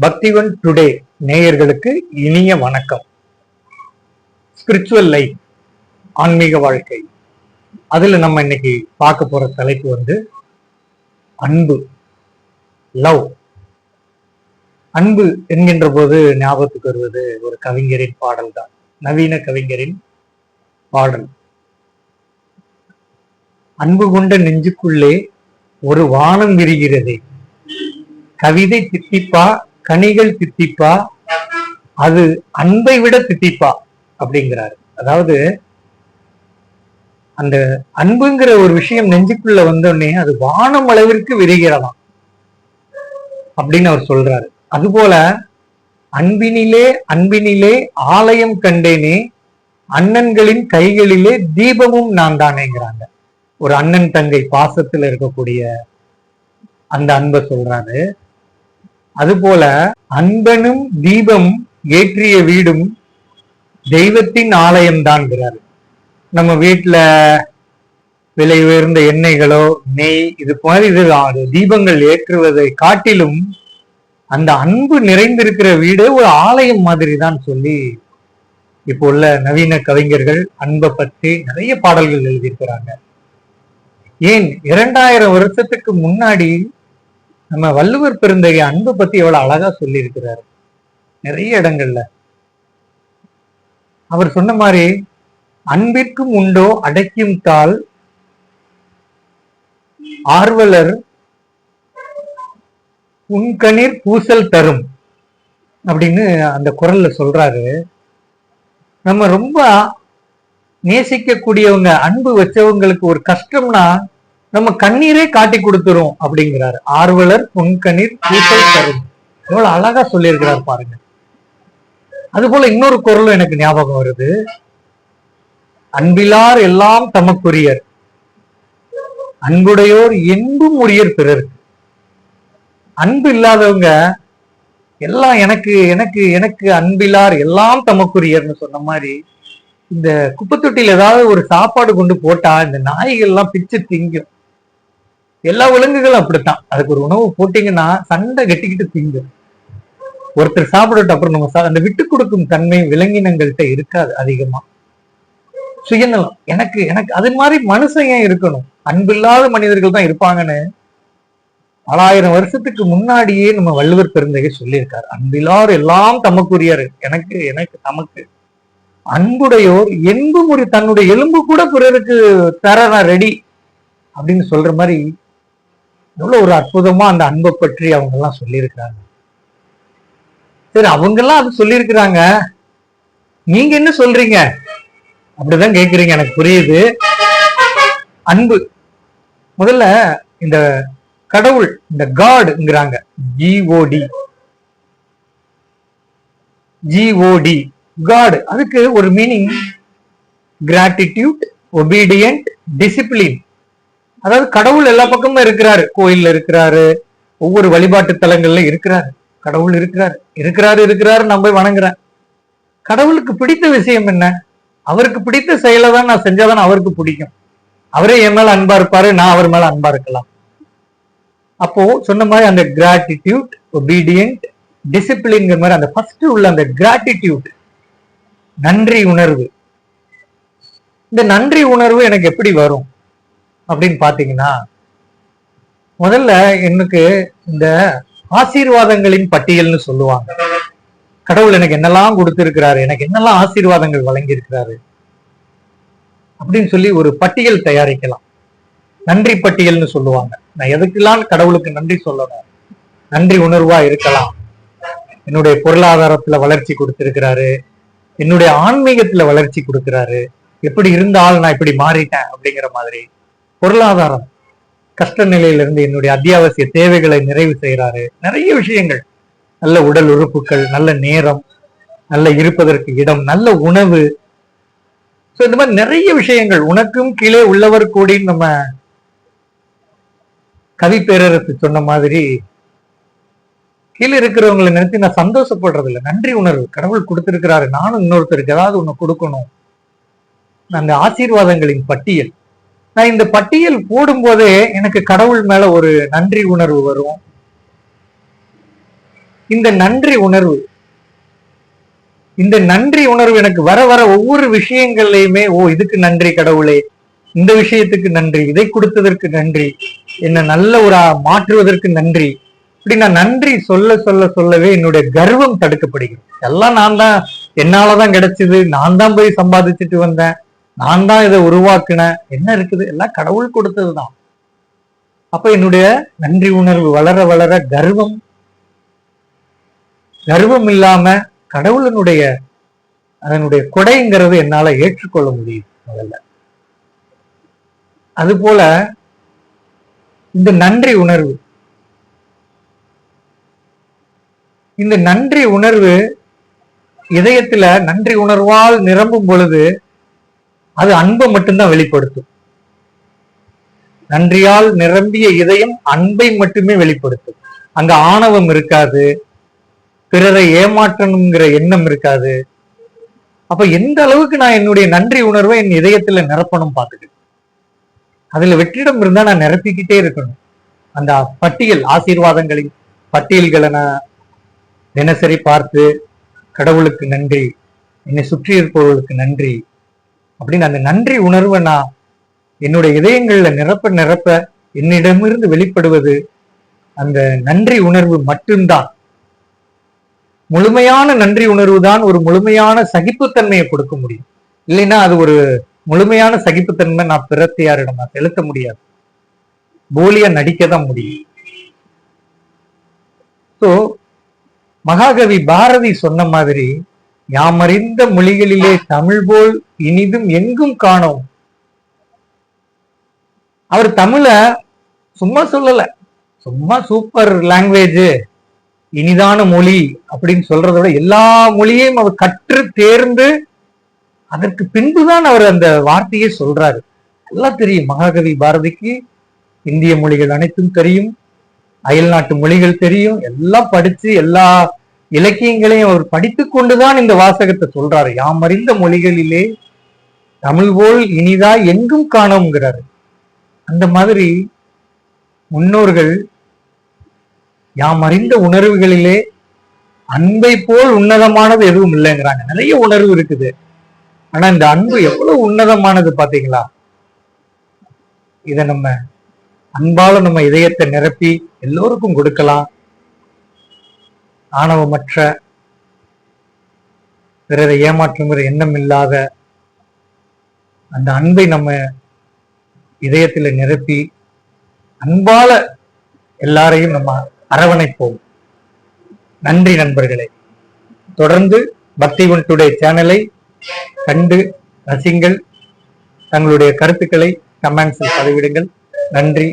பக்திவன் today நேயர்களுக்கு இனிய வணக்கம். ஸ்பிரிச்சுவல் லைஃப், ஆன்மீக வாழ்க்கை, அதுல நம்ம இன்னைக்கு பார்க்க போற தலைப்பு அன்பு, லவ். அன்பு என்கின்ற போது ஞாபகத்துக்கு வருவது ஒரு கவிஞரின் பாடல் தான், நவீன கவிஞரின் பாடல். அன்பு கொண்ட நெஞ்சுக்குள்ளே ஒரு வானம் விரிகிறதே, கவிதை தித்திப்பா, கனிகள் தித்திப்பா, அது அன்பை விட தித்திப்பா அப்படிங்கிறாரு. அதாவது அந்த அன்புங்கிற ஒரு விஷயம் நெஞ்சுக்குள்ள வந்தோடனே அது வானம் அளவிற்கு விரிகிறதாம் அப்படின்னு அவர் சொல்றாரு. அதுபோல அன்பினிலே ஆலயம் கண்டேனே, அண்ணன்களின் கைகளிலே தீபமும் நான் தானேங்கிறாங்க. ஒரு அண்ணன் தங்கை பாசத்துல இருக்கக்கூடிய அந்த அன்பை சொல்றாரு. அதுபோல அன்பனும் தீபம் ஏற்றிய வீடும் தெய்வத்தின் ஆலயம் தான்ங்கிறாரு. நம்ம வீட்டுல விலை உயர்ந்த எண்ணெய்களோ நெய் இது மாதிரி தீபங்கள் ஏற்றுவதை காட்டிலும் அந்த அன்பு நிறைந்திருக்கிற வீடு ஒரு ஆலயம் மாதிரி தான் சொல்லி இப்போ உள்ள நவீன கவிஞர்கள் அன்பை பற்றி நிறைய பாடல்கள் எழுதியிருக்கிறாங்க. ஏன் 2000 வருஷத்துக்கு முன்னாடி நம்ம வள்ளுவர் பெருந்தகை அன்பை பத்தி எவ்வளவு அழகா சொல்லி இருக்கிறாரு. நிறைய இடங்கள்ல அவர் சொன்ன மாதிரி, அன்பிற்கும் உண்டோ அடைக்கும் தாள், ஆர்வலர் உன்கணீர் பூசல் தரும் அப்படின்னு அந்த குரல்ல சொல்றாரு. நம்ம ரொம்ப நேசிக்கக்கூடியவங்க, அன்பு வச்சவங்களுக்கு ஒரு கஷ்டம்னா நம்ம கண்ணீரே காட்டி கொடுத்துரும் அப்படிங்கிறாரு. ஆர்வலர் பொன்கண்ணீர் பூசல் தரும், எவ்வளவு அழகா சொல்லியிருக்கிறார் பாருங்க. அது போல இன்னொரு குரலும் எனக்கு ஞாபகம் வருது. அன்பிலார் எல்லாம் தமக்குரியர், அன்புடையோர் என்பும் உரியர் பிறருக்கு. அன்பு இல்லாதவங்க எல்லாம் எனக்கு எனக்கு எனக்கு அன்பிலார் எல்லாம் தமக்குரியர்னு சொன்ன மாதிரி, இந்த குப்பைத்தொட்டியில் ஏதாவது ஒரு சாப்பாடு கொண்டு போட்டா இந்த நாய்கள் எல்லாம் பிச்சு திங்கும். எல்லா விலங்குகளும் அப்படித்தான். அதுக்கு ஒரு உணவு போட்டீங்கன்னா சண்டை கட்டிக்கிட்டு திங்கும். ஒருத்தர் சாப்பிடட்டு அப்புறம் நம்ம அந்த விட்டு கொடுக்கும் தன்மை விலங்கினங்கள்கிட்ட இருக்காது அதிகமா. சுயநலம், எனக்கு எனக்கு அது மாதிரி மனுஷன் ஏன் இருக்கணும், அன்பில்லாத மனிதர்கள் தான் இருப்பாங்கன்னு 1000 வருஷத்துக்கு முன்னாடியே நம்ம வள்ளுவர் பெருந்தகை சொல்லியிருக்காரு. அன்பிலார் எல்லாம் தமக்குரியர், எனக்கு எனக்கு தமக்கு. அன்புடையோர் என்பு முறை, தன்னுடைய எலும்பு கூட பிறருக்கு தர நான் ரெடி அப்படின்னு சொல்ற மாதிரி எவ்வளவு ஒரு அற்புதமா அந்த அன்பை பற்றி அவங்க எல்லாம் சொல்லியிருக்கிறாங்க. சரி, அவங்க எல்லாம் அது சொல்லியிருக்கிறாங்க, நீங்க என்ன சொல்றீங்க அப்படிதான் கேக்குறீங்க. எனக்கு புரியுது. அன்பு முதல்ல இந்த கடவுள், இந்த காட்ங்கிறாங்க, ஜிஓடி காட். அதுக்கு ஒரு மீனிங் கிராட்டிடியூட், ஒபீடியன்ட், டிசிப்ளின். அதாவது கடவுள் எல்லா பக்கமும் இருக்கிறாரு, கோயில்ல இருக்கிறாரு, ஒவ்வொரு வழிபாட்டு தலங்கள்ல இருக்கிறாரு. கடவுள் இருக்கிறாரு நம்ம போய் வணங்குறேன். கடவுளுக்கு பிடித்த விஷயம் என்ன? அவருக்கு பிடித்த செயலை தான் நான் செஞ்சாதான் அவருக்கு பிடிக்கும். அவரே என் மேல அன்பா இருப்பாரு, நான் அவர் மேல அன்பா இருக்கலாம். அப்போ சொன்ன மாதிரி அந்த கிராட்டிடியூட், ஒபீடியன்ட், டிசிப்ளின்ங்கிற மாதிரி அந்த ஃபர்ஸ்ட் உள்ள அந்த கிராட்டிடியூட், நன்றி உணர்வு. இந்த நன்றி உணர்வு எனக்கு எப்படி வரும் அப்படின்னு பாத்தீங்கன்னா, முதல்ல எனக்கு இந்த ஆசீர்வாதங்களின் பட்டியல்னு சொல்லுவாங்க. கடவுள் எனக்கு என்னெல்லாம் கொடுத்திருக்கிறாரு, எனக்கு என்னெல்லாம் ஆசீர்வாதங்கள் வழங்கி இருக்கிறாரு அப்படின்னு சொல்லி ஒரு பட்டியல் தயாரிக்கலாம். நன்றி பட்டியல்னு சொல்லுவாங்க. நான் எதுக்கெல்லாம் கடவுளுக்கு நன்றி சொல்லணும், நன்றி உணர்வா இருக்கலாம். என்னுடைய பொருளாதாரத்துல வளர்ச்சி கொடுத்திருக்கிறாரு, என்னுடைய ஆன்மீகத்துல வளர்ச்சி கொடுக்கிறாரு, எப்படி இருந்தாலும் நான் இப்படி மாறிட்டேன் அப்படிங்கிற மாதிரி. பொருளாதாரம், கஷ்ட நிலையிலிருந்து என்னுடைய அத்தியாவசிய தேவைகளை நிறைவு செய்யறாரு. நிறைய விஷயங்கள், நல்ல உடல் உறுப்புகள், நல்ல நேரம், நல்ல இருப்பதற்கு இடம், நல்ல உணவு. சோ இந்த மாதிரி நிறைய விஷயங்கள். உனக்கும் கீழே உள்ளவர் கூடி நம்ம கவி பேரரசு சொன்ன மாதிரி, கீழே இருக்கிறவங்களை நினைத்து நான் சந்தோஷப்படுறது இல்லை, நன்றி உணர்வு. கடவுள் கொடுத்திருக்கிறாரு, நானும் இன்னொருத்தருக்கு ஏதாவது ஒண்ணு கொடுக்கணும். அந்த ஆசீர்வாதங்களின் பட்டியல், நான் இந்த பட்டியல் போடும் போதே எனக்கு கடவுள் மேல ஒரு நன்றி உணர்வு வரும். இந்த நன்றி உணர்வு, இந்த நன்றி உணர்வு எனக்கு வர வர ஒவ்வொரு விஷயங்கள்லயுமே, ஓ இதுக்கு நன்றி கடவுளே, இந்த விஷயத்துக்கு நன்றி, இதை கொடுத்ததற்கு நன்றி, என்ன நல்ல ஒரு மாற்றுவதற்கு நன்றி. இப்படி நான் நன்றி சொல்ல சொல்ல சொல்லவே என்னுடைய கர்வம் தடுக்கப்படுகிறது. எல்லாம் நான் தான், என்னாலதான் கிடைச்சது, நான் தான் போய் சம்பாதிச்சுட்டு வந்தேன், நான் தான் இதை உருவாக்குனேன், என்ன இருக்குது, எல்லாம் கடவுள் கொடுத்ததுதான். அப்ப என்னுடைய நன்றி உணர்வு வளர வளர கர்வம் இல்லாம கடவுளினுடைய அதனுடைய கொடைங்கிறது என்னால ஏற்றுக்கொள்ள முடியும் முதல்ல. அது போல இந்த நன்றி உணர்வு, இந்த நன்றி உணர்வு இதயத்துல நன்றி உணர்வால் நிரம்பும் பொழுது அது அன்பை மட்டும்தான் வெளிப்படுத்தும். நன்றியால் நிரம்பிய இதயம் அன்பை மட்டுமே வெளிப்படுத்தும். அங்க ஆணவம் இருக்காது, பிறரை ஏமாற்றணுங்கிற எண்ணம் இருக்காது. அப்ப எந்த அளவுக்கு நான் என்னுடைய நன்றி உணர்வை என் இதயத்துல நிரப்பணும் பார்த்துக்கிட்டு, அதுல வெற்றிடம் இருந்தா நான் நிரப்பிக்கிட்டே இருக்கணும். அந்த பட்டியல், ஆசீர்வாதங்களின் பட்டியல்களை நான் தினசரி பார்த்து கடவுளுக்கு நன்றி, என்னை சுற்றி இருப்பவர்களுக்கு நன்றி அப்படின்னு அந்த நன்றி உணர்வை நான் என்னுடைய இதயங்கள்ல நிரப்ப நிரப்ப என்னிடமிருந்து வெளிப்படுவது அந்த நன்றி உணர்வு மட்டும்தான். முழுமையான நன்றி உணர்வு தான் ஒரு முழுமையான சகிப்புத்தன்மையை கொடுக்க முடியும். இல்லைன்னா அது ஒரு முழுமையான சகிப்புத்தன்மை நான் பிறத்தையாரிடம் நான் செலுத்த முடியாது, போலியா நடிக்க தான் முடியும். சோ மகாகவி பாரதி சொன்ன மாதிரி, யாமறிந்த மொழிகளிலே தமிழ் போல் இனிதும் எங்கும் காணோம். அவர் தமிழ சும்மா சொல்லல, சும்மா சூப்பர் லாங்குவேஜ், இனிதான மொழி அப்படின்னு சொல்றத விட எல்லா மொழியையும் அவர் கற்று தேர்ந்து அதற்கு பின்புதான் அவர் அந்த வார்த்தையை சொல்றாரு. எல்லாம் தெரியும் மகாகவி பாரதிக்கு, இந்திய மொழிகள் அனைத்தும் தெரியும், அயல் நாட்டு மொழிகள் தெரியும், எல்லாம் படிச்சு எல்லா இலக்கியங்களையும் அவர் படித்து கொண்டுதான் இந்த வாசகத்தை சொல்றாரு. யாம் அறிந்த மொழிகளிலே தமிழ் போல் இனிதா எங்கும் காணோங்கிறாரு. அந்த மாதிரி முன்னோர்கள் யாம் அறிந்த உணர்வுகளிலே அன்பை போல் உன்னதமானது எதுவும் இல்லைங்கிறாங்க. நிறைய உணர்வு இருக்குது, ஆனா இந்த அன்பு எவ்வளவு உன்னதமானது பாத்தீங்களா? இத நம்ம அன்பால நம்ம இதயத்தை நிரப்பி எல்லோருக்கும் கொடுக்கலாம். ஆணவமற்ற, பிறரை ஏமாற்றுங்கிற எண்ணம் இல்லாத அந்த அன்பை நம்ம இதயத்துல நிரப்பி அன்பால எல்லாரையும் நம்ம அரவணைப்போம். நன்றி நண்பர்களே. தொடர்ந்து பக்தி ஒன் டுடே சேனலை கண்டு ரசிங்கள். தங்களுடைய கருத்துக்களை கமெண்ட்ஸில் பதிவிடுங்கள். நன்றி.